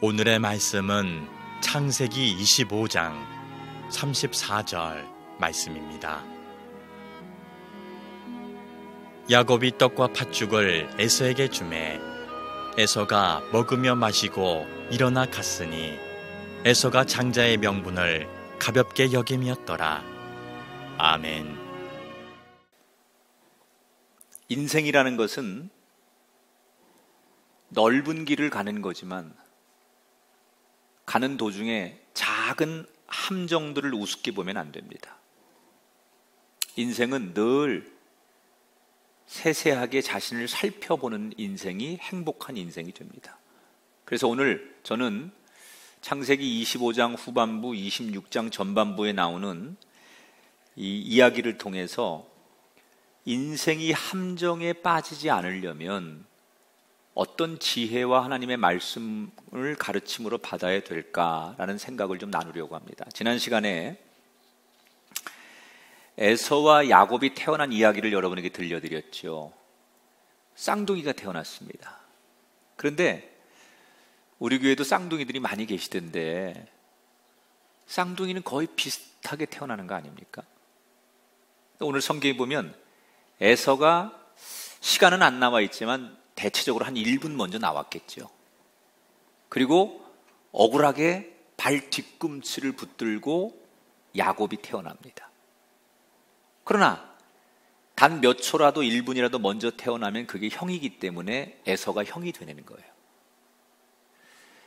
오늘의 말씀은 창세기 25장 34절 말씀입니다. 야곱이 떡과 팥죽을 에서에게 주매 에서가 먹으며 마시고 일어나 갔으니 에서가 장자의 명분을 가볍게 여김이었더라. 아멘. 인생이라는 것은 넓은 길을 가는 거지만 가는 도중에 작은 함정들을 우습게 보면 안 됩니다. 인생은 늘 세세하게 자신을 살펴보는 인생이 행복한 인생이 됩니다. 그래서 오늘 저는 창세기 25장 후반부, 26장 전반부에 나오는 이 이야기를 통해서 인생이 함정에 빠지지 않으려면 어떤 지혜와 하나님의 말씀을 가르침으로 받아야 될까라는 생각을 좀 나누려고 합니다. 지난 시간에 에서와 야곱이 태어난 이야기를 여러분에게 들려드렸죠. 쌍둥이가 태어났습니다. 그런데 우리 교회도 쌍둥이들이 많이 계시던데 쌍둥이는 거의 비슷하게 태어나는 거 아닙니까? 오늘 성경에 보면 에서가 시간은 안 나와 있지만 대체적으로 한 1분 먼저 나왔겠죠. 그리고 억울하게 발 뒤꿈치를 붙들고 야곱이 태어납니다. 그러나 단 몇 초라도 1분이라도 먼저 태어나면 그게 형이기 때문에 에서가 형이 되는 거예요.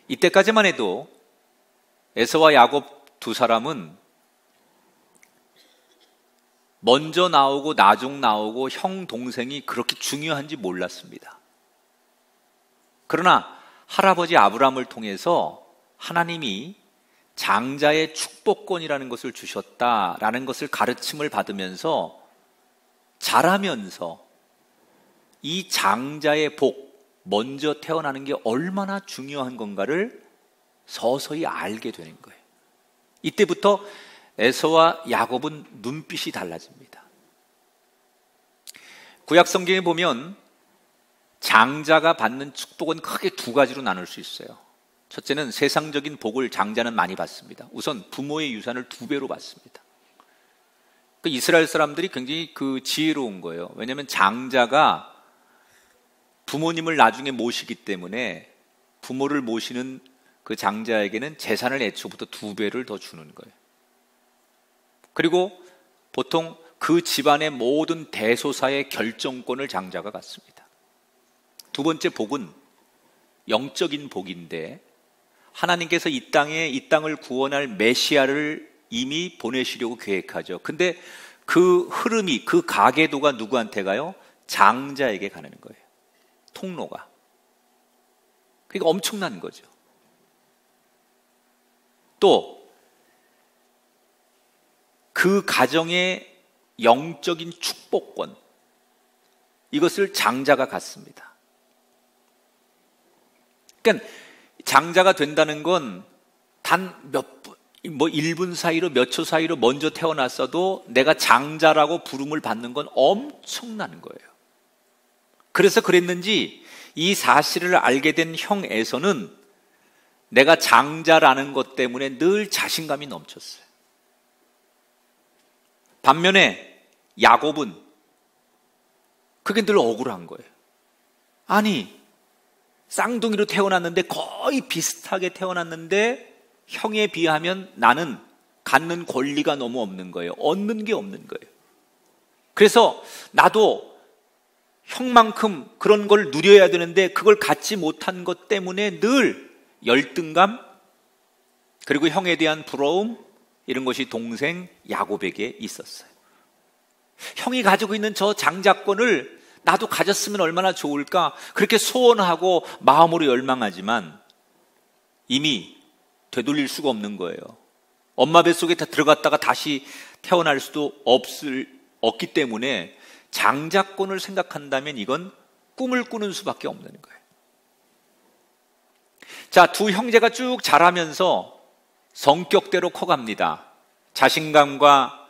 이때까지만 해도 에서와 야곱 두 사람은 먼저 나오고 나중 나오고 형 동생이 그렇게 중요한지 몰랐습니다. 그러나 할아버지 아브라함을 통해서 하나님이 장자의 축복권이라는 것을 주셨다라는 것을 가르침을 받으면서 자라면서 이 장자의 복, 먼저 태어나는 게 얼마나 중요한 건가를 서서히 알게 되는 거예요. 이때부터 에서와 야곱은 눈빛이 달라집니다. 구약 성경에 보면 장자가 받는 축복은 크게 두 가지로 나눌 수 있어요. 첫째는 세상적인 복을 장자는 많이 받습니다. 우선 부모의 유산을 2배로 받습니다. 그 이스라엘 사람들이 굉장히 지혜로운 거예요. 왜냐하면 장자가 부모님을 나중에 모시기 때문에 부모를 모시는 그 장자에게는 재산을 애초부터 2배를 더 주는 거예요. 그리고 보통 그 집안의 모든 대소사의 결정권을 장자가 갖습니다. 두 번째 복은 영적인 복인데 하나님께서 이 땅을 구원할 메시아를 이미 보내시려고 계획하죠. 근데 그 흐름이, 그 가계도가 누구한테 가요? 장자에게 가는 거예요. 통로가. 그러니까 엄청난 거죠. 또 그 가정의 영적인 축복권, 이것을 장자가 갖습니다. 그러니까 장자가 된다는 건 단 1분 사이로 몇 초 사이로 먼저 태어났어도 내가 장자라고 부름을 받는 건 엄청난 거예요. 그래서 그랬는지 이 사실을 알게 된 형 에서는 내가 장자라는 것 때문에 늘 자신감이 넘쳤어요. 반면에 야곱은 그게 늘 억울한 거예요. 아니, 쌍둥이로 태어났는데 거의 비슷하게 태어났는데 형에 비하면 나는 갖는 권리가 너무 없는 거예요. 얻는 게 없는 거예요. 그래서 나도 형만큼 그런 걸 누려야 되는데 그걸 갖지 못한 것 때문에 늘 열등감, 그리고 형에 대한 부러움, 이런 것이 동생 야곱에게 있었어요. 형이 가지고 있는 저 장자권을 나도 가졌으면 얼마나 좋을까, 그렇게 소원하고 마음으로 열망하지만 이미 되돌릴 수가 없는 거예요. 엄마 뱃속에 다 들어갔다가 다시 태어날 수도 없기 때문에 장자권을 생각한다면 이건 꿈을 꾸는 수밖에 없는 거예요. 자, 두 형제가 쭉 자라면서 성격대로 커갑니다. 자신감과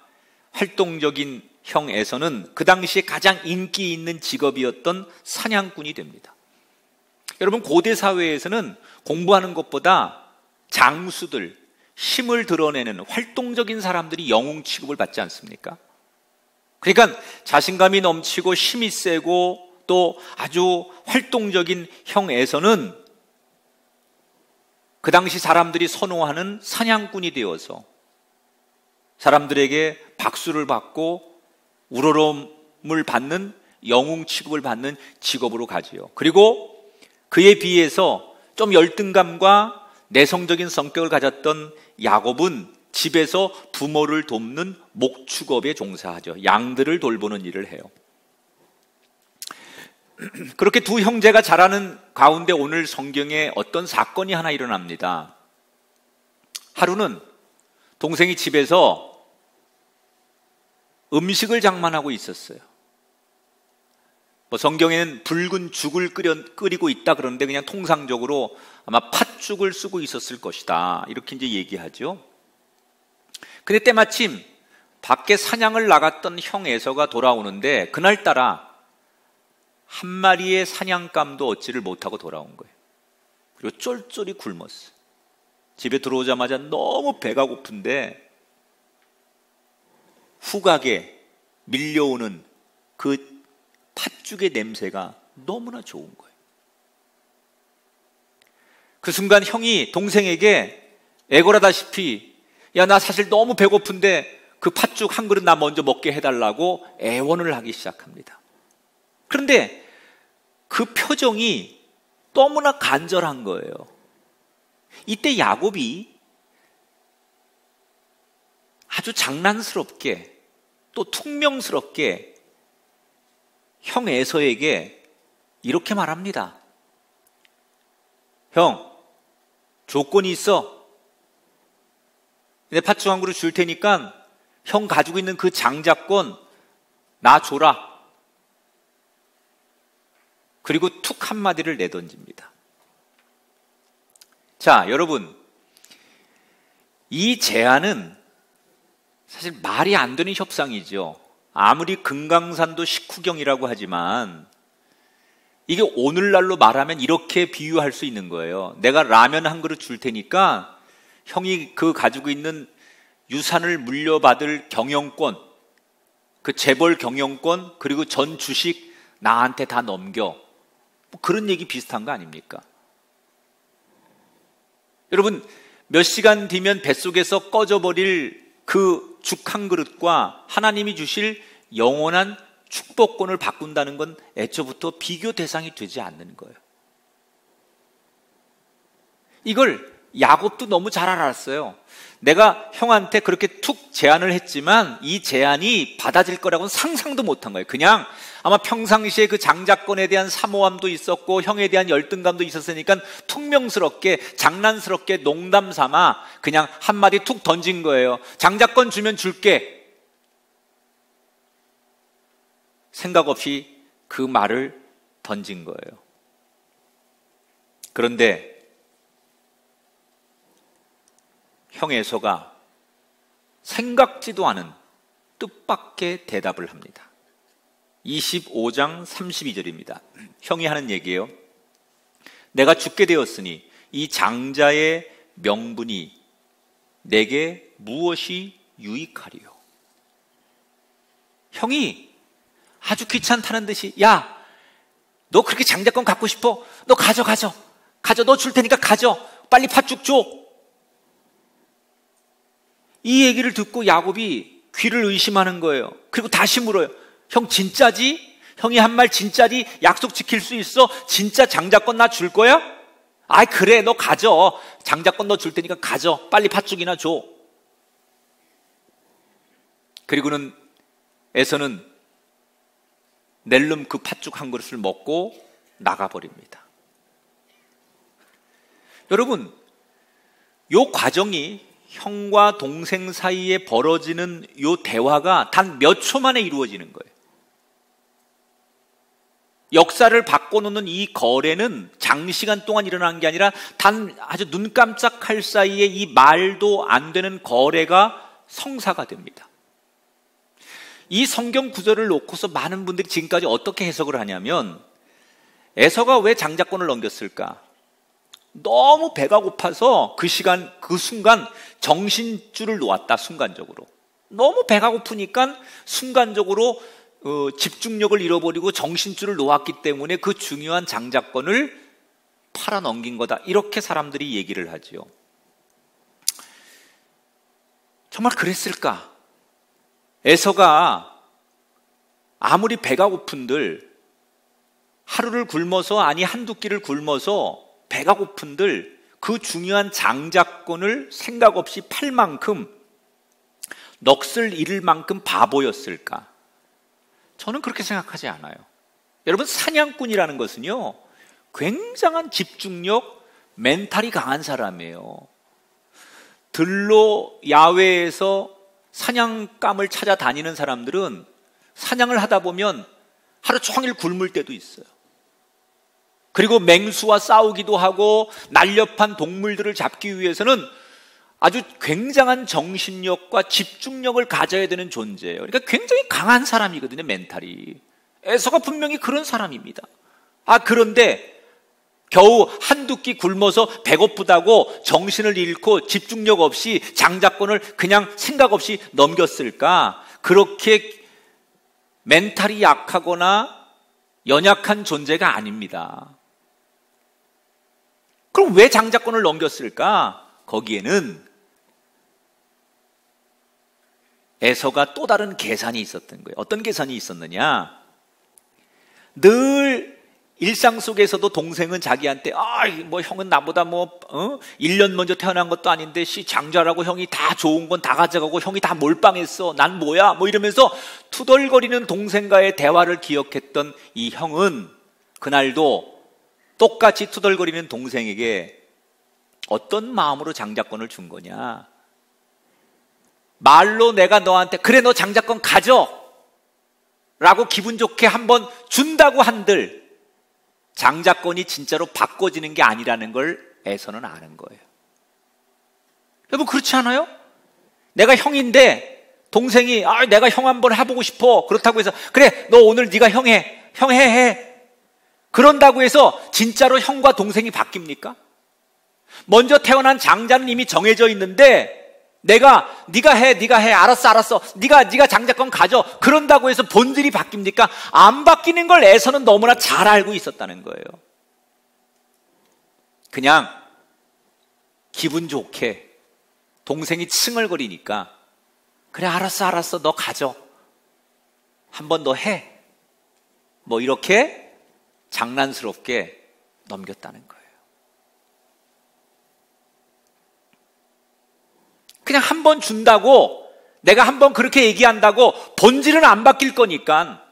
활동적인 형 에서는 그 당시에 가장 인기 있는 직업이었던 사냥꾼이 됩니다. 여러분, 고대 사회에서는 공부하는 것보다 장수들, 힘을 드러내는 활동적인 사람들이 영웅 취급을 받지 않습니까? 그러니까 자신감이 넘치고 힘이 세고 또 아주 활동적인 형 에서는 그 당시 사람들이 선호하는 사냥꾼이 되어서 사람들에게 박수를 받고 우러러움을 받는 영웅 취급을 받는 직업으로 가지요. 그리고 그에 비해서 좀 열등감과 내성적인 성격을 가졌던 야곱은 집에서 부모를 돕는 목축업에 종사하죠. 양들을 돌보는 일을 해요. 그렇게 두 형제가 자라는 가운데 오늘 성경에 어떤 사건이 하나 일어납니다. 하루는 동생이 집에서 음식을 장만하고 있었어요. 성경에는 붉은 죽을 끓이고 있다 그러는데 그냥 통상적으로 아마 팥죽을 쓰고 있었을 것이다, 이렇게 이제 얘기하죠. 근데 때마침 밖에 사냥을 나갔던 형 에서가 돌아오는데 그날따라 한 마리의 사냥감도 얻지를 못하고 돌아온 거예요. 그리고 쫄쫄이 굶었어요. 집에 들어오자마자 너무 배가 고픈데 후각에 밀려오는 그 팥죽의 냄새가 너무나 좋은 거예요. 그 순간 형이 동생에게 애걸하다시피, 야, 나 사실 너무 배고픈데 그 팥죽 한 그릇 나 먼저 먹게 해달라고 애원을 하기 시작합니다. 그런데 그 표정이 너무나 간절한 거예요. 이때 야곱이 아주 장난스럽게 또 퉁명스럽게 형 에서에게 이렇게 말합니다. 형, 조건이 있어. 내 팥죽 한 그릇 줄 테니까 형 가지고 있는 그 장자권 나 줘라. 그리고 툭 한마디를 내던집니다. 자, 여러분, 이 제안은 사실 말이 안 되는 협상이죠. 아무리 금강산도 식후경이라고 하지만 이게 오늘날로 말하면 이렇게 비유할 수 있는 거예요. 내가 라면 한 그릇 줄 테니까 형이 그 가지고 있는 유산을 물려받을 경영권, 그 재벌 경영권, 그리고 전 주식 나한테 다 넘겨. 뭐 그런 얘기 비슷한 거 아닙니까? 여러분, 몇 시간 뒤면 뱃속에서 꺼져버릴 그 죽 한 그릇과 하나님이 주실 영원한 축복권을 바꾼다는 건 애초부터 비교 대상이 되지 않는 거예요. 이걸 야곱도 너무 잘 알았어요. 내가 형한테 그렇게 툭 제안을 했지만 이 제안이 받아질 거라고는 상상도 못한 거예요. 그냥 아마 평상시에 그 장자권에 대한 사모함도 있었고 형에 대한 열등감도 있었으니까 퉁명스럽게 장난스럽게 농담 삼아 그냥 한마디 툭 던진 거예요. 장자권 주면 줄게. 생각 없이 그 말을 던진 거예요. 그런데 형 에서가 생각지도 않은 뜻밖의 대답을 합니다. 25장 32절입니다. 형이 하는 얘기예요. 내가 죽게 되었으니 이 장자의 명분이 내게 무엇이 유익하리요? 형이 아주 귀찮다는 듯이, 야, 너 그렇게 장자권 갖고 싶어? 너 가져. 너 줄 테니까 가져. 빨리 팥죽 줘. 이 얘기를 듣고 야곱이 귀를 의심하는 거예요. 그리고 다시 물어요. 형 진짜지? 형이 한 말 진짜지? 약속 지킬 수 있어? 진짜 장자권 나 줄 거야? 아이 그래, 너 가져. 장자권 너 줄 테니까 가져. 빨리 팥죽이나 줘. 그리고는 에서는 낼름 그 팥죽 한 그릇을 먹고 나가버립니다. 여러분, 요 과정이 형과 동생 사이에 벌어지는 요 대화가 단 몇 초 만에 이루어지는 거예요. 역사를 바꿔놓는 이 거래는 장시간 동안 일어난 게 아니라 단 아주 눈 깜짝할 사이에 이 말도 안 되는 거래가 성사가 됩니다. 이 성경 구절을 놓고서 많은 분들이 지금까지 어떻게 해석을 하냐면, 에서가 왜 장자권을 넘겼을까? 너무 배가 고파서 그 순간 정신줄을 놓았다, 순간적으로. 너무 배가 고프니까 순간적으로 집중력을 잃어버리고 정신줄을 놓았기 때문에 그 중요한 장자권을 팔아 넘긴 거다. 이렇게 사람들이 얘기를 하지요. 정말 그랬을까? 에서가 아무리 배가 고픈들, 하루를 굶어서, 아니 한두 끼를 굶어서 배가 고픈들 그 중요한 장자권을 생각 없이 팔 만큼, 넋을 잃을 만큼 바보였을까? 저는 그렇게 생각하지 않아요. 여러분, 사냥꾼이라는 것은요, 굉장한 집중력, 멘탈이 강한 사람이에요. 들로 야외에서 사냥감을 찾아다니는 사람들은 사냥을 하다 보면 하루 종일 굶을 때도 있어요. 그리고 맹수와 싸우기도 하고 날렵한 동물들을 잡기 위해서는 아주 굉장한 정신력과 집중력을 가져야 되는 존재예요. 그러니까 굉장히 강한 사람이거든요, 멘탈이. 에서가 분명히 그런 사람입니다. 그런데 겨우 한두 끼 굶어서 배고프다고 정신을 잃고 집중력 없이 장자권을 그냥 생각 없이 넘겼을까? 그렇게 멘탈이 약하거나 연약한 존재가 아닙니다. 그럼 왜 장자권을 넘겼을까? 거기에는 에서가 또 다른 계산이 있었던 거예요. 어떤 계산이 있었느냐? 늘 일상 속에서도 동생은 자기한테 형은 나보다 1년 먼저 태어난 것도 아닌데 장자라고 형이 다 좋은 건 다 가져가고 형이 다 몰빵했어. 난 뭐야? 이러면서 투덜거리는 동생과의 대화를 기억했던 이 형은 그날도 똑같이 투덜거리는 동생에게 어떤 마음으로 장자권을 준 거냐? 말로 내가 너한테 그래 너 장자권 가져 라고 기분 좋게 한번 준다고 한들 장자권이 진짜로 바꿔지는 게 아니라는 걸 에서는 아는 거예요. 여러분, 그렇지 않아요? 내가 형인데 동생이 내가 형 한번 해보고 싶어. 그렇다고 해서 그래 너 오늘 네가 형 해. 그런다고 해서 진짜로 형과 동생이 바뀝니까? 먼저 태어난 장자는 이미 정해져 있는데 네가 해. 알았어. 네가 장자권 가져. 그런다고 해서 본질이 바뀝니까? 안 바뀌는 걸 에서는 너무나 잘 알고 있었다는 거예요. 그냥 기분 좋게 동생이 칭얼거리니까 그래 알았어. 너 가져. 한번 너 해. 이렇게 장난스럽게 넘겼다는 거예요. 그냥 한 번 준다고, 내가 한 번 그렇게 얘기한다고 본질은 안 바뀔 거니까,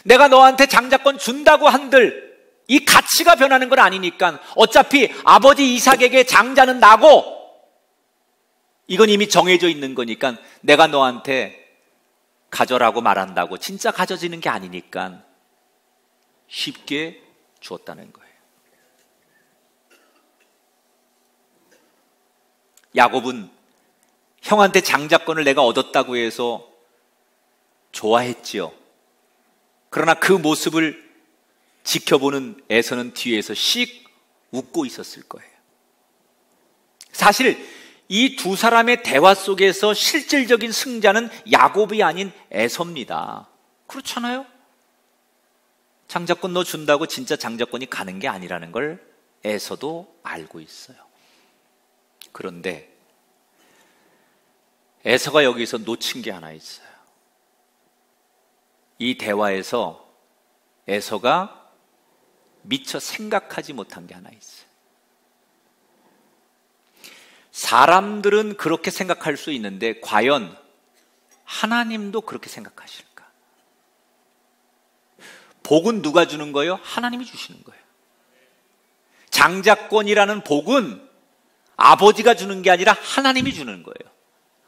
내가 너한테 장자권 준다고 한들 이 가치가 변하는 건 아니니까, 어차피 아버지 이삭에게 장자는 나고 이건 이미 정해져 있는 거니까 내가 너한테 가져라고 말한다고 진짜 가져지는 게 아니니까 쉽게 주었다는 거예요. 야곱은 형한테 장자권을 내가 얻었다고 해서 좋아했지요. 그러나 그 모습을 지켜보는 에서는 뒤에서 씩 웃고 있었을 거예요. 사실 이 두 사람의 대화 속에서 실질적인 승자는 야곱이 아닌 에서입니다. 그렇잖아요? 장자권 너 준다고 진짜 장자권이 가는 게 아니라는 걸 에서도 알고 있어요. 그런데 에서가 여기서 놓친 게 하나 있어요. 이 대화에서 에서가 미처 생각하지 못한 게 하나 있어요. 사람들은 그렇게 생각할 수 있는데 과연 하나님도 그렇게 생각하실까? 복은 누가 주는 거예요? 하나님이 주시는 거예요. 장자권이라는 복은 아버지가 주는 게 아니라 하나님이 주는 거예요.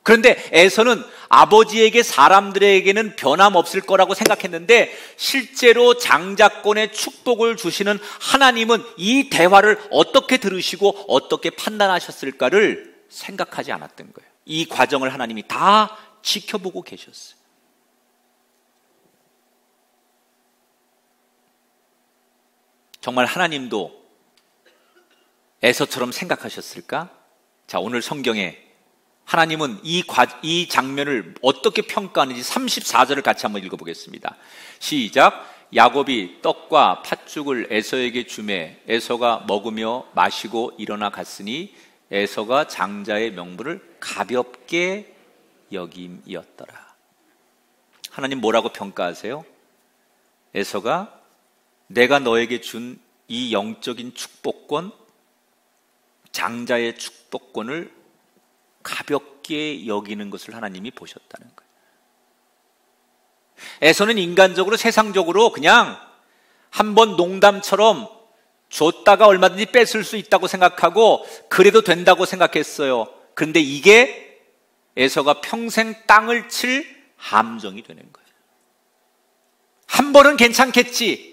그런데 에서는 아버지에게 사람들에게는 변함없을 거라고 생각했는데 실제로 장자권의 축복을 주시는 하나님은 이 대화를 어떻게 들으시고 어떻게 판단하셨을까를 생각하지 않았던 거예요. 이 과정을 하나님이 다 지켜보고 계셨어요. 정말 하나님도 에서처럼 생각하셨을까? 자, 오늘 성경에 하나님은 이 장면을 어떻게 평가하는지 34절을 같이 한번 읽어보겠습니다. 시작. 야곱이 떡과 팥죽을 에서에게 주매 에서가 먹으며 마시고 일어나 갔으니 에서가 장자의 명분을 가볍게 여김이었더라. 하나님 뭐라고 평가하세요? 에서가 내가 너에게 준 이 영적인 축복권, 장자의 축복권을 가볍게 여기는 것을 하나님이 보셨다는 거예요. 에서는 인간적으로 세상적으로 그냥 한번 농담처럼 줬다가 얼마든지 뺏을 수 있다고 생각하고 그래도 된다고 생각했어요. 그런데 이게 에서가 평생 땅을 칠 함정이 되는 거예요. 한 번은 괜찮겠지.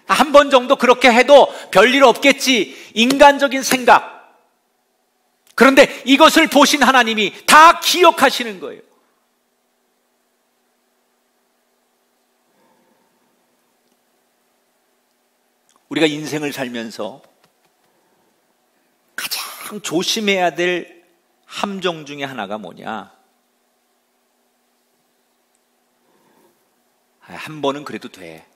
한 번 정도 그렇게 해도 별일 없겠지. 인간적인 생각. 그런데 이것을 보신 하나님이 다 기억하시는 거예요. 우리가 인생을 살면서 가장 조심해야 될 함정 중에 하나가 뭐냐? 한 번은 그래도 돼.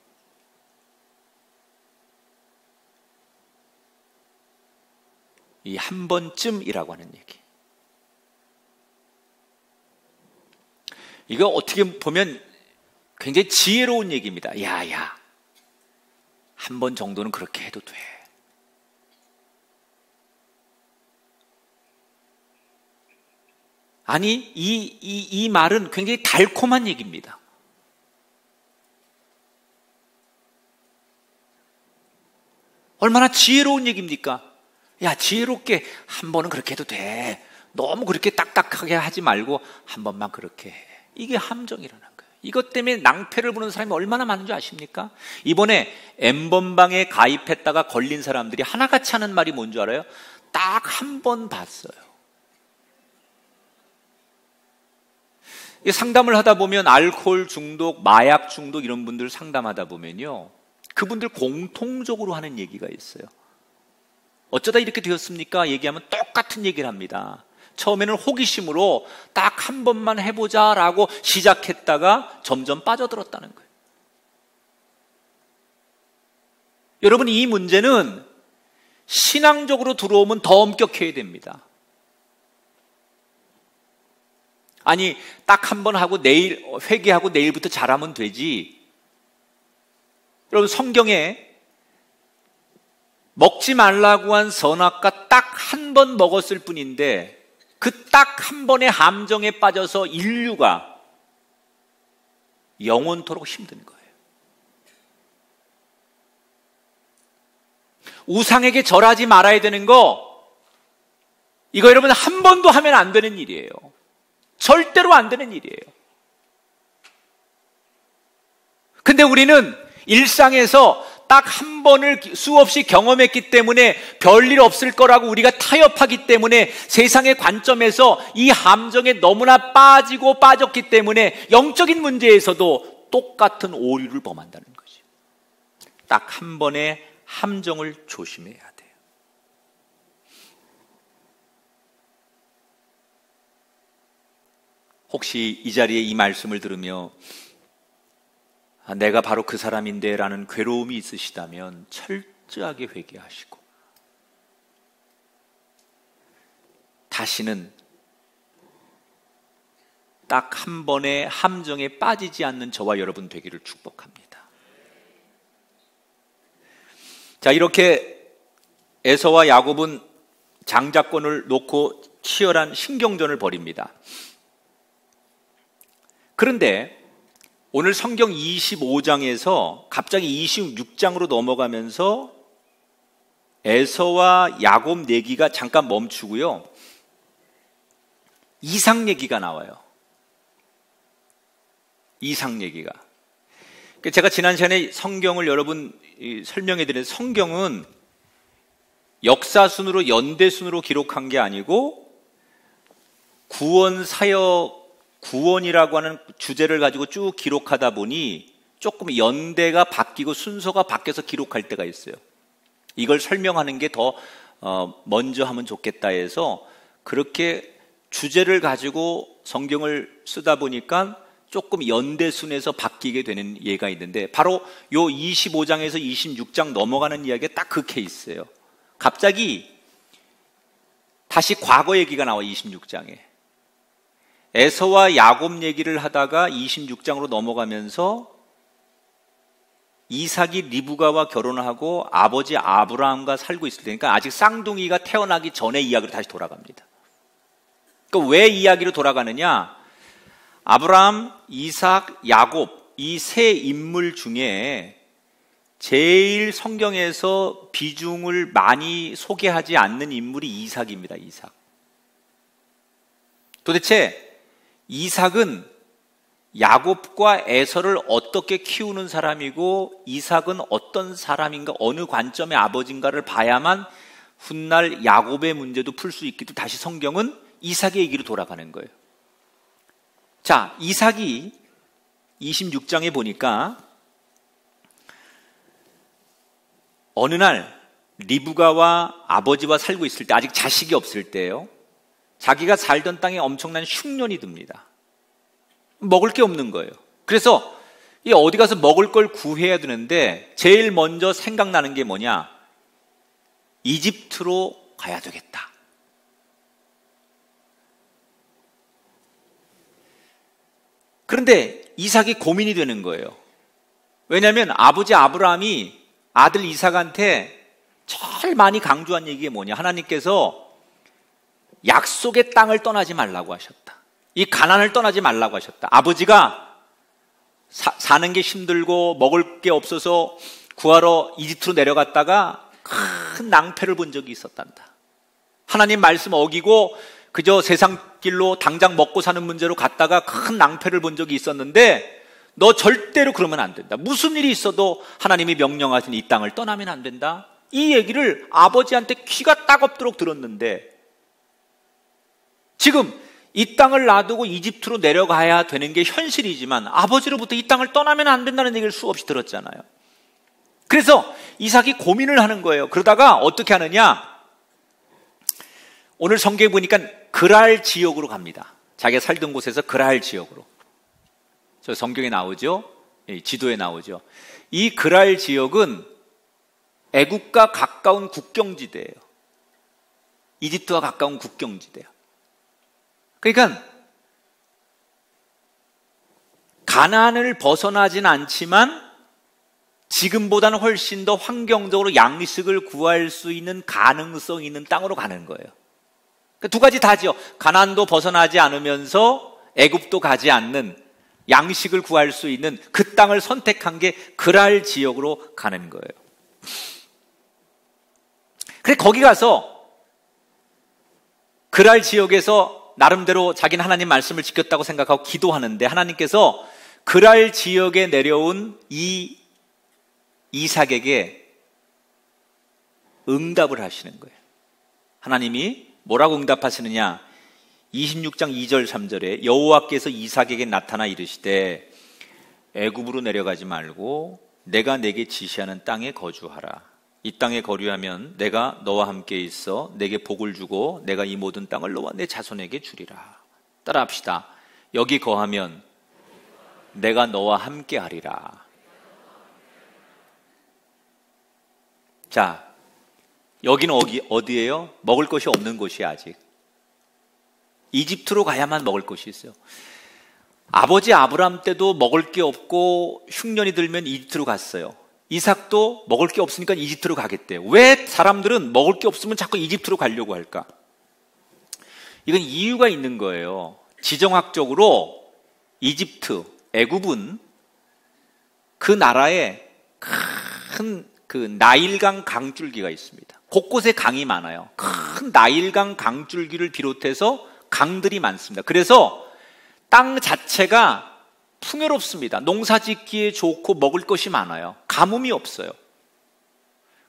이 한 번쯤이라고 하는 얘기. 이거 어떻게 보면 굉장히 지혜로운 얘기입니다. 야, 한 번 정도는 그렇게 해도 돼. 아니, 이 말은 굉장히 달콤한 얘기입니다. 얼마나 지혜로운 얘기입니까? 야, 지혜롭게 한 번은 그렇게 해도 돼. 너무 그렇게 딱딱하게 하지 말고 한 번만 그렇게 해. 이게 함정이라는 거예요. 이것 때문에 낭패를 보는 사람이 얼마나 많은 줄 아십니까? 이번에 N번방에 가입했다가 걸린 사람들이 하나같이 하는 말이 뭔 줄 알아요? 딱 한 번 봤어요. 상담을 하다 보면 알코올 중독, 마약 중독 이런 분들 상담하다 보면요, 그분들 공통적으로 하는 얘기가 있어요. 어쩌다 이렇게 되었습니까? 얘기하면 똑같은 얘기를 합니다. 처음에는 호기심으로 딱 한 번만 해보자라고 시작했다가 점점 빠져들었다는 거예요. 여러분, 이 문제는 신앙적으로 들어오면 더 엄격해야 됩니다. 아니, 딱 한 번 하고 내일 회개하고 내일부터 잘하면 되지. 여러분, 성경에 먹지 말라고 한 선악과 딱 한 번 먹었을 뿐인데 그 딱 한 번의 함정에 빠져서 인류가 영원토록 힘든 거예요. 우상에게 절하지 말아야 되는 거, 이거 여러분 한 번도 하면 안 되는 일이에요. 절대로 안 되는 일이에요. 근데 우리는 일상에서 딱 한 번을 수없이 경험했기 때문에 별일 없을 거라고 우리가 타협하기 때문에 세상의 관점에서 이 함정에 너무나 빠졌기 때문에 영적인 문제에서도 똑같은 오류를 범한다는 거죠. 딱 한 번의 함정을 조심해야 돼요. 혹시 이 자리에 이 말씀을 들으며 내가 바로 그 사람인데 라는 괴로움이 있으시다면 철저하게 회개하시고 다시는 딱 한 번의 함정에 빠지지 않는 저와 여러분 되기를 축복합니다. 자, 이렇게 에서와 야곱은 장자권을 놓고 치열한 신경전을 벌입니다. 그런데 오늘 성경 25장에서 갑자기 26장으로 넘어가면서 에서와 야곱 얘기가 잠깐 멈추고요, 이삭 얘기가 나와요. 이삭 얘기가. 제가 지난 시간에 성경을 여러분 설명해 드린, 성경은 역사순으로 연대순으로 기록한 게 아니고 구원 사역, 구원이라고 하는 주제를 가지고 쭉 기록하다 보니 조금 연대가 바뀌고 순서가 바뀌어서 기록할 때가 있어요. 이걸 설명하는 게 더 먼저 하면 좋겠다 해서 그렇게 주제를 가지고 성경을 쓰다 보니까 조금 연대순에서 바뀌게 되는 예가 있는데, 바로 요 25장에서 26장 넘어가는 이야기가 딱 그 케이스예요. 갑자기 다시 과거 얘기가 나와. 26장에 에서와 야곱 얘기를 하다가 26장으로 넘어가면서 이삭이 리브가와 결혼하고 아버지 아브라함과 살고 있을 때니까 아직 쌍둥이가 태어나기 전에 이야기로 다시 돌아갑니다. 그러니까 왜 이야기로 돌아가느냐? 아브라함, 이삭, 야곱 이 세 인물 중에 제일 성경에서 비중을 많이 소개하지 않는 인물이 이삭입니다. 이삭. 도대체 이삭은 야곱과 에서를 어떻게 키우는 사람이고 이삭은 어떤 사람인가, 어느 관점의 아버지인가를 봐야만 훗날 야곱의 문제도 풀 수 있기도 다시 성경은 이삭의 얘기로 돌아가는 거예요. 자, 이삭이 26장에 보니까 어느 날 리브가와 아버지와 살고 있을 때, 아직 자식이 없을 때예요. 자기가 살던 땅에 엄청난 흉년이 듭니다. 먹을 게 없는 거예요. 그래서 이 어디 가서 먹을 걸 구해야 되는데 제일 먼저 생각나는 게 뭐냐? 이집트로 가야 되겠다. 그런데 이삭이 고민이 되는 거예요. 왜냐하면 아버지 아브라함이 아들 이삭한테 제일 많이 강조한 얘기가 뭐냐? 하나님께서 약속의 땅을 떠나지 말라고 하셨다. 이 가나안을 떠나지 말라고 하셨다. 아버지가 사는 게 힘들고 먹을 게 없어서 구하러 이집트로 내려갔다가 큰 낭패를 본 적이 있었단다. 하나님 말씀 어기고 그저 세상 길로 당장 먹고 사는 문제로 갔다가 큰 낭패를 본 적이 있었는데 너 절대로 그러면 안 된다. 무슨 일이 있어도 하나님이 명령하신 이 땅을 떠나면 안 된다. 이 얘기를 아버지한테 귀가 따갑도록 들었는데 지금 이 땅을 놔두고 이집트로 내려가야 되는 게 현실이지만 아버지로부터 이 땅을 떠나면 안 된다는 얘기를 수없이 들었잖아요. 그래서 이삭이 고민을 하는 거예요. 그러다가 어떻게 하느냐? 오늘 성경에 보니까 그랄 지역으로 갑니다. 자기가 살던 곳에서 그랄 지역으로. 저 성경에 나오죠? 지도에 나오죠. 이 그랄 지역은 애국과 가까운 국경지대예요. 이집트와 가까운 국경지대예요. 그러니까 가나안을 벗어나진 않지만 지금보다는 훨씬 더 환경적으로 양식을 구할 수 있는 가능성 있는 땅으로 가는 거예요. 그러니까 두 가지 다죠. 가나안도 벗어나지 않으면서 애굽도 가지 않는 양식을 구할 수 있는 그 땅을 선택한 게 그랄 지역으로 가는 거예요. 그래 거기 가서 그랄 지역에서 나름대로 자기는 하나님 말씀을 지켰다고 생각하고 기도하는데 하나님께서 그랄 지역에 내려온 이 이삭에게 응답을 하시는 거예요. 하나님이 뭐라고 응답하시느냐? 26장 2절 3절에 여호와께서 이삭에게 나타나 이르시되 애굽으로 내려가지 말고 내가 내게 지시하는 땅에 거주하라. 이 땅에 거류하면 내가 너와 함께 있어 내게 복을 주고 내가 이 모든 땅을 너와 내 자손에게 주리라. 따라합시다. 여기 거하면 내가 너와 함께 하리라. 자, 여기는 어디예요? 먹을 것이 없는 곳이에요. 아직 이집트로 가야만 먹을 것이 있어요. 아버지 아브라함 때도 먹을 게 없고 흉년이 들면 이집트로 갔어요. 이삭도 먹을 게 없으니까 이집트로 가겠대요. 왜 사람들은 먹을 게 없으면 자꾸 이집트로 가려고 할까? 이건 이유가 있는 거예요. 지정학적으로 이집트, 애굽은 그 나라에 큰 그 나일강 강줄기가 있습니다. 곳곳에 강이 많아요. 큰 나일강 강줄기를 비롯해서 강들이 많습니다. 그래서 땅 자체가 풍요롭습니다. 농사 짓기에 좋고 먹을 것이 많아요. 가뭄이 없어요.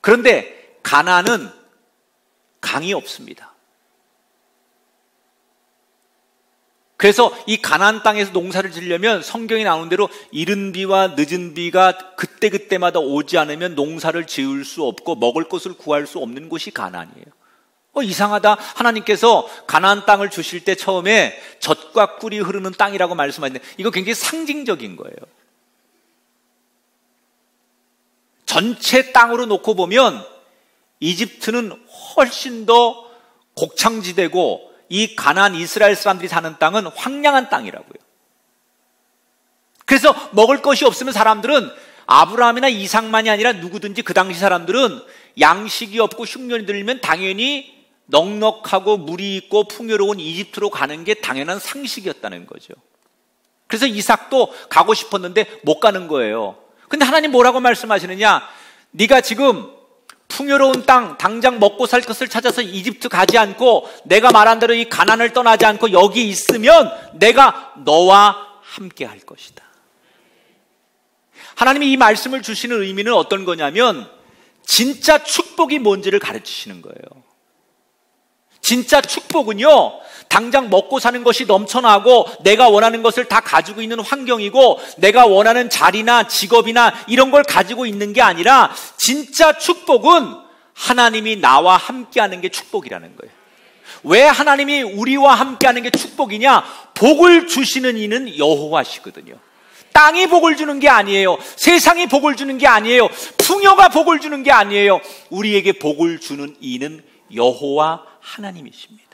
그런데 가나안은 강이 없습니다. 그래서 이 가나안 땅에서 농사를 지으려면 성경에 나오는 대로 이른 비와 늦은 비가 그때그때마다 오지 않으면 농사를 지을 수 없고 먹을 것을 구할 수 없는 곳이 가나안이에요. 이상하다. 하나님께서 가나안 땅을 주실 때 처음에 젖과 꿀이 흐르는 땅이라고 말씀하셨는데 이거 굉장히 상징적인 거예요. 전체 땅으로 놓고 보면 이집트는 훨씬 더 곡창지대고 이 가나안 이스라엘 사람들이 사는 땅은 황량한 땅이라고요. 그래서 먹을 것이 없으면 사람들은 아브라함이나 이삭만이 아니라 누구든지 그 당시 사람들은 양식이 없고 흉년이 들면 당연히 넉넉하고 물이 있고 풍요로운 이집트로 가는 게 당연한 상식이었다는 거죠. 그래서 이삭도 가고 싶었는데 못 가는 거예요. 근데 하나님 뭐라고 말씀하시느냐? 네가 지금 풍요로운 땅, 당장 먹고 살 것을 찾아서 이집트 가지 않고 내가 말한 대로 이 가나안을 떠나지 않고 여기 있으면 내가 너와 함께 할 것이다. 하나님이 이 말씀을 주시는 의미는 어떤 거냐면 진짜 축복이 뭔지를 가르치시는 거예요. 진짜 축복은요, 당장 먹고 사는 것이 넘쳐나고 내가 원하는 것을 다 가지고 있는 환경이고 내가 원하는 자리나 직업이나 이런 걸 가지고 있는 게 아니라 진짜 축복은 하나님이 나와 함께하는 게 축복이라는 거예요. 왜 하나님이 우리와 함께하는 게 축복이냐? 복을 주시는 이는 여호와시거든요. 땅이 복을 주는 게 아니에요. 세상이 복을 주는 게 아니에요. 풍요가 복을 주는 게 아니에요. 우리에게 복을 주는 이는 여호와 하나님이십니다.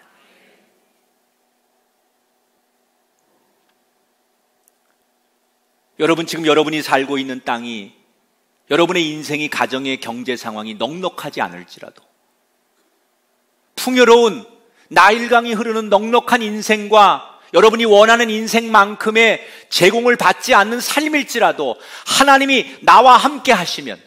여러분, 지금 여러분이 살고 있는 땅이, 여러분의 인생이, 가정의 경제 상황이 넉넉하지 않을지라도 풍요로운 나일강이 흐르는 넉넉한 인생과 여러분이 원하는 인생만큼의 제공을 받지 않는 삶일지라도 하나님이 나와 함께 하시면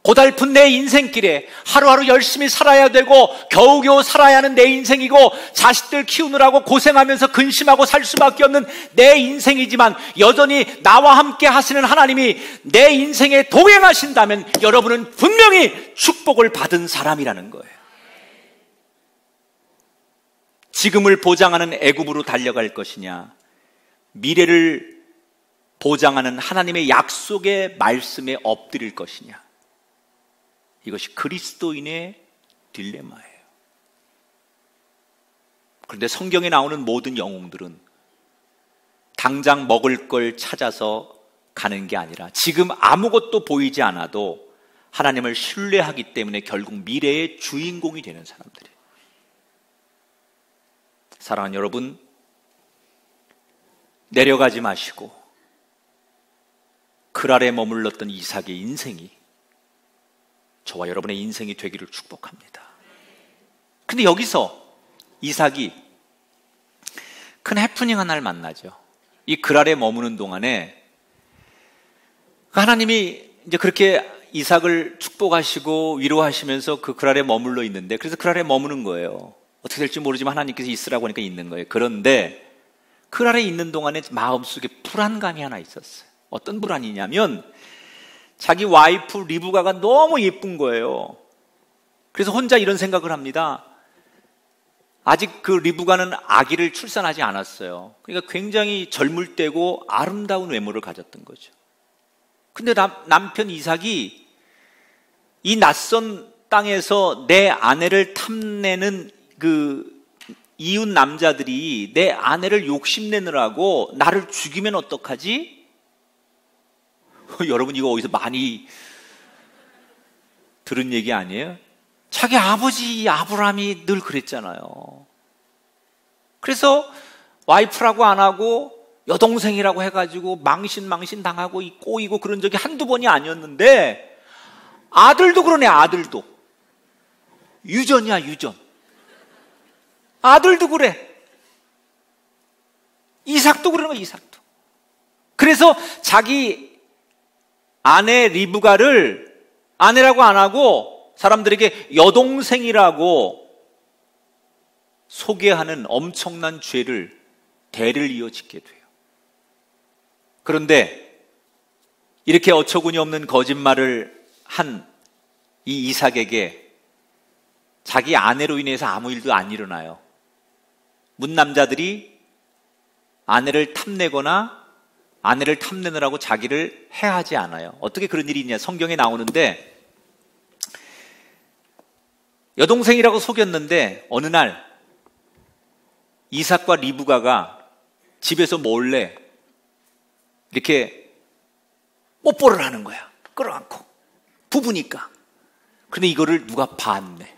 고달픈 내 인생길에 하루하루 열심히 살아야 되고 겨우겨우 살아야 하는 내 인생이고 자식들 키우느라고 고생하면서 근심하고 살 수밖에 없는 내 인생이지만 여전히 나와 함께 하시는 하나님이 내 인생에 동행하신다면 여러분은 분명히 축복을 받은 사람이라는 거예요. 지금을 보장하는 애굽으로 달려갈 것이냐, 미래를 보장하는 하나님의 약속의 말씀에 엎드릴 것이냐, 이것이 그리스도인의 딜레마예요. 그런데 성경에 나오는 모든 영웅들은 당장 먹을 걸 찾아서 가는 게 아니라 지금 아무것도 보이지 않아도 하나님을 신뢰하기 때문에 결국 미래의 주인공이 되는 사람들이에요. 사랑하는 여러분, 내려가지 마시고 글 아래 머물렀던 이삭의 인생이 저와 여러분의 인생이 되기를 축복합니다. 근데 여기서 이삭이 큰 해프닝 하나를 만나죠. 이 글 아래 머무는 동안에 하나님이 이제 그렇게 이삭을 축복하시고 위로하시면서 그 글 아래 머물러 있는데, 그래서 글 아래 머무는 거예요. 어떻게 될지 모르지만 하나님께서 있으라고 하니까 있는 거예요. 그런데 글 아래 있는 동안에 마음속에 불안감이 하나 있었어요. 어떤 불안이냐면 자기 와이프 리브가가 너무 예쁜 거예요. 그래서 혼자 이런 생각을 합니다. 아직 그 리브가는 아기를 출산하지 않았어요. 그러니까 굉장히 젊을 때고 아름다운 외모를 가졌던 거죠. 근데 남편 이삭이 이 낯선 땅에서 내 아내를 탐내는 그 이웃 남자들이 내 아내를 욕심내느라고 나를 죽이면 어떡하지? 여러분, 이거 어디서 많이 들은 얘기 아니에요? 자기 아버지 아브라함이 늘 그랬잖아요. 그래서 와이프라고 안 하고 여동생이라고 해가지고 망신 당하고 꼬이고 그런 적이 한두 번이 아니었는데 아들도 그러네. 아들도 유전이야, 유전. 아들도 그래. 이삭도 그러는 거야, 이삭도. 그래서 자기 아내 리브가를 아내라고 안 하고 사람들에게 여동생이라고 소개하는 엄청난 죄를 대를 이어 짓게 돼요. 그런데 이렇게 어처구니 없는 거짓말을 한 이 이삭에게 자기 아내로 인해서 아무 일도 안 일어나요. 문 남자들이 아내를 탐내거나 아내를 탐내느라고 자기를 해하지 않아요. 어떻게 그런 일이 있냐? 성경에 나오는데 여동생이라고 속였는데 어느 날 이삭과 리브가가 집에서 몰래 이렇게 뽀뽀를 하는 거야. 끌어안고. 부부니까. 근데 이거를 누가 봤네.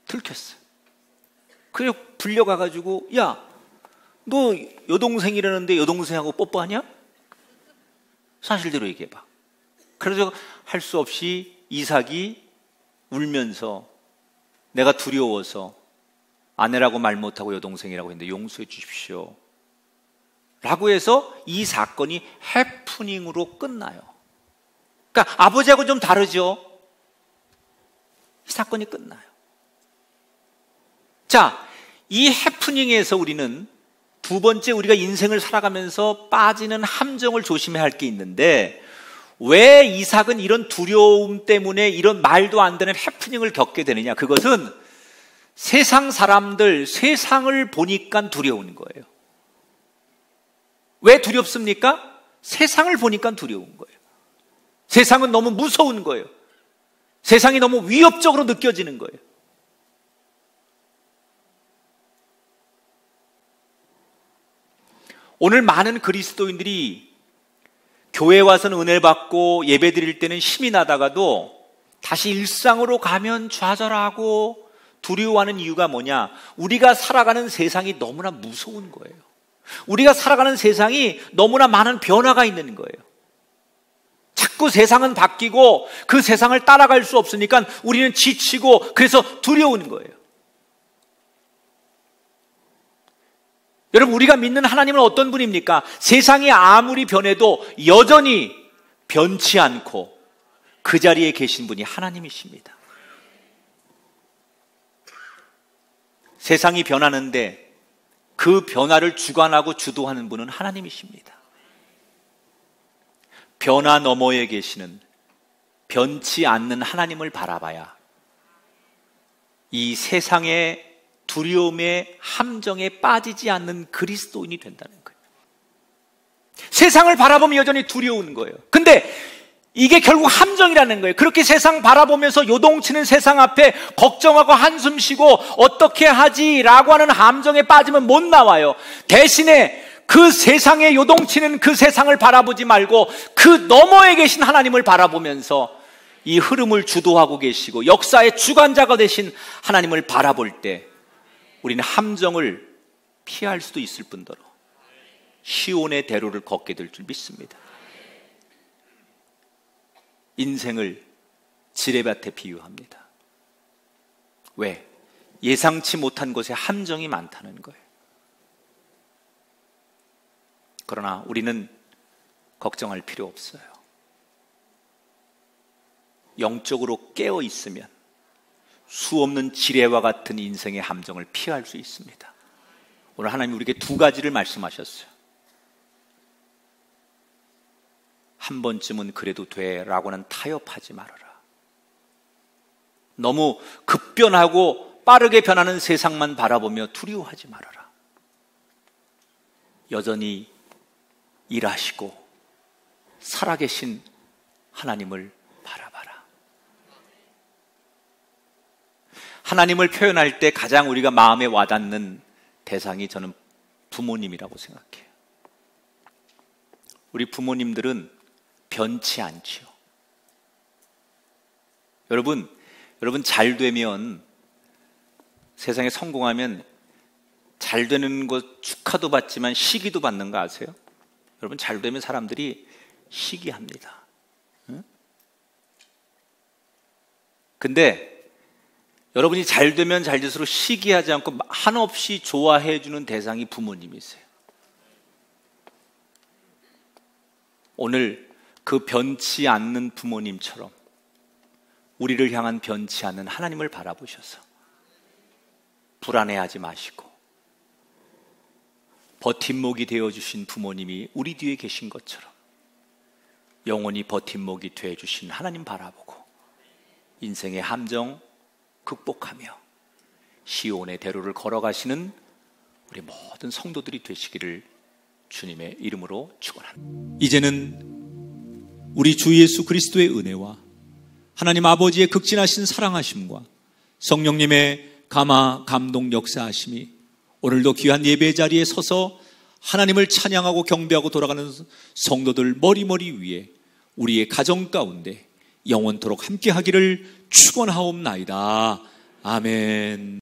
들켰어요. 그래서 불려가가지고 야, 너 여동생이라는데 여동생하고 뽀뽀하냐? 사실대로 얘기해봐. 그래서 할 수 없이 이삭이 울면서 내가 두려워서 아내라고 말 못하고 여동생이라고 했는데 용서해 주십시오 라고 해서 이 사건이 해프닝으로 끝나요. 그러니까 아버지하고 좀 다르죠. 이 사건이 끝나요. 자, 이 해프닝에서 우리는 두 번째, 우리가 인생을 살아가면서 빠지는 함정을 조심해야 할 게 있는데, 왜 이삭은 이런 두려움 때문에 이런 말도 안 되는 해프닝을 겪게 되느냐? 그것은 세상 사람들, 세상을 보니까 두려운 거예요. 왜 두렵습니까? 세상을 보니까 두려운 거예요. 세상은 너무 무서운 거예요. 세상이 너무 위협적으로 느껴지는 거예요. 오늘 많은 그리스도인들이 교회 와서는 은혜 받고 예배 드릴 때는 힘이 나다가도 다시 일상으로 가면 좌절하고 두려워하는 이유가 뭐냐? 우리가 살아가는 세상이 너무나 무서운 거예요. 우리가 살아가는 세상이 너무나 많은 변화가 있는 거예요. 자꾸 세상은 바뀌고 그 세상을 따라갈 수 없으니까 우리는 지치고 그래서 두려운 거예요. 여러분, 우리가 믿는 하나님은 어떤 분입니까? 세상이 아무리 변해도 여전히 변치 않고 그 자리에 계신 분이 하나님이십니다. 세상이 변하는데 그 변화를 주관하고 주도하는 분은 하나님이십니다. 변화 너머에 계시는 변치 않는 하나님을 바라봐야 이 세상의 두려움의 함정에 빠지지 않는 그리스도인이 된다는 거예요. 세상을 바라보면 여전히 두려운 거예요. 근데 이게 결국 함정이라는 거예요. 그렇게 세상 바라보면서 요동치는 세상 앞에 걱정하고 한숨 쉬고 어떻게 하지라고 하는 함정에 빠지면 못 나와요. 대신에 그 세상에 요동치는 그 세상을 바라보지 말고 그 너머에 계신 하나님을 바라보면서 이 흐름을 주도하고 계시고 역사의 주관자가 되신 하나님을 바라볼 때 우리는 함정을 피할 수도 있을 뿐더러 시온의 대로를 걷게 될 줄 믿습니다. 인생을 지뢰밭에 비유합니다. 왜? 예상치 못한 곳에 함정이 많다는 거예요. 그러나 우리는 걱정할 필요 없어요. 영적으로 깨어 있으면 수없는 지뢰와 같은 인생의 함정을 피할 수 있습니다. 오늘 하나님 우리에게 두 가지를 말씀하셨어요. 한 번쯤은 그래도 돼 라고는 타협하지 말아라. 너무 급변하고 빠르게 변하는 세상만 바라보며 두려워하지 말아라. 여전히 일하시고 살아계신 하나님을 바라봐라. 하나님을 표현할 때 가장 우리가 마음에 와닿는 대상이 저는 부모님이라고 생각해요. 우리 부모님들은 변치 않지요. 여러분 잘 되면, 세상에 성공하면 잘 되는 것 축하도 받지만 시기도 받는 거 아세요? 여러분, 잘 되면 사람들이 시기합니다. 응? 근데 여러분이 잘 되면 잘 될수록 시기하지 않고 한없이 좋아해 주는 대상이 부모님이세요. 오늘 그 변치 않는 부모님처럼 우리를 향한 변치 않는 하나님을 바라보셔서 불안해하지 마시고 버팀목이 되어주신 부모님이 우리 뒤에 계신 것처럼 영원히 버팀목이 되어주신 하나님 바라보고 인생의 함정 극복하며 시온의 대로를 걸어가시는 우리 모든 성도들이 되시기를 주님의 이름으로 축원합니다. 이제는 우리 주 예수 그리스도의 은혜와 하나님 아버지의 극진하신 사랑하심과 성령님의 감화 감동 역사하심이 오늘도 귀한 예배 자리에 서서 하나님을 찬양하고 경배하고 돌아가는 성도들 머리머리 위에 우리의 가정 가운데 영원토록 함께 하기를 축원하옵나이다. 아멘.